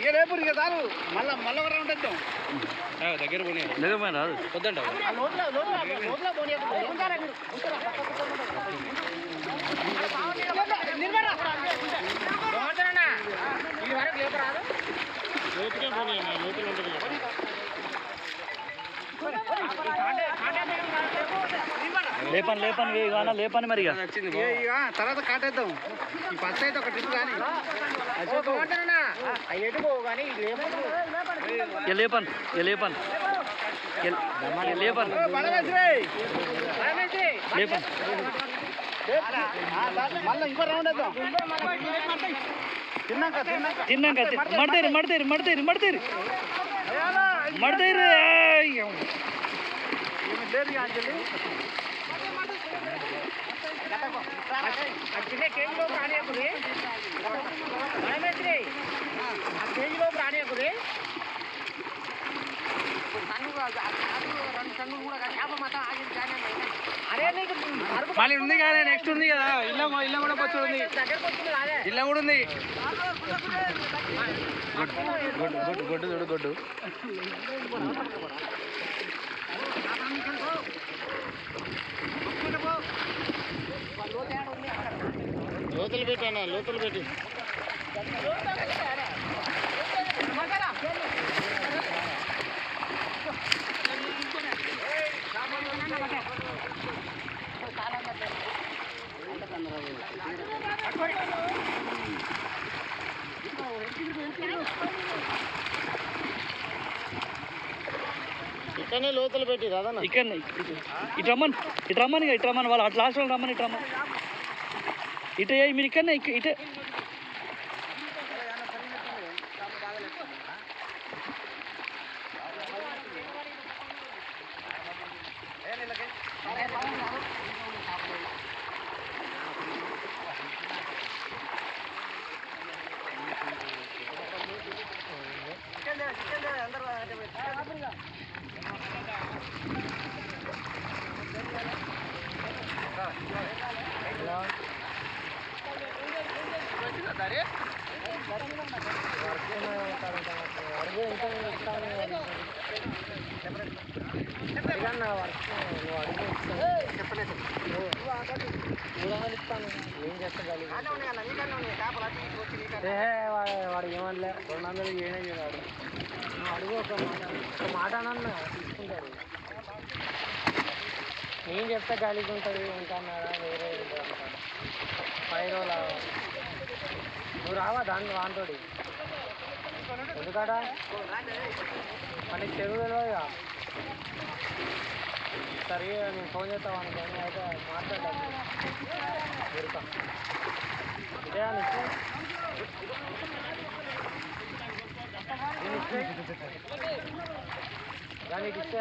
ఇక రేపు ఇక చాలు మళ్ళా మళ్ళీ ఒక రౌండ్ వద్దాం దగ్గర పోనీ దగ్గర పోయిన రాదు వద్దంట లోతుగా పోనీ లోతులు ఉంటుంది లేపని లేపని వేయగానా లేపని మరి ఇక తర్వాత కాటేద్దాం ఈ ఫస్ట్ అయితే ఒక ట్రిప్ కానీ లేపని లేపని లేపని లేపని మళ్ళీ ఇంకో రౌండ్ వేద్దాం తిన్నాక మడతేరు మడతేరు మడతేరు మడతేరు మడతేరు కేజీలో ప్రాణియకుది కేజీలో ప్రాణియకుది మళ్ళీ ఉంది కానీ నెక్స్ట్ ఉంది కదా ఇల్లు ఇల్లు కూడా వచ్చి ఉంది ఇల్లు కూడా ఉంది గొడ్డు గొడ్డు చూడు గొడ్డు లోతులు పెట్టానా లోతులు పెట్టి ఇక్కడనే లోతులు పెట్టి రాదన్న ఇక్కడ ఇటు రమ్మని ఇటు రమ్మని వాళ్ళు అట్లా లాస్ట్ వాళ్ళు రమ్మని ఇటు రమ్మని ఇటు మీరు ఇక్కడనే ఇటు ఏం చేస్తాను వాడు ఏమనలే 200 ఏనే చేయడు అడుగు ఒక మాట అన్న తీసుకుంటారు నేను చెప్తే గాలికి ఉంటుంది ఉంటాన్నారా వేరే అంటాను 5 రోజులు నువ్వు రావా వాంతోడి ఎందుకడా మనకి చెరువు తెలియదుగా సరే నేను ఫోన్ చేస్తావు అనుకోని అయితే మాట్లాడాను దొరుకుతా ఇదే నీకు దానికి ఇస్తే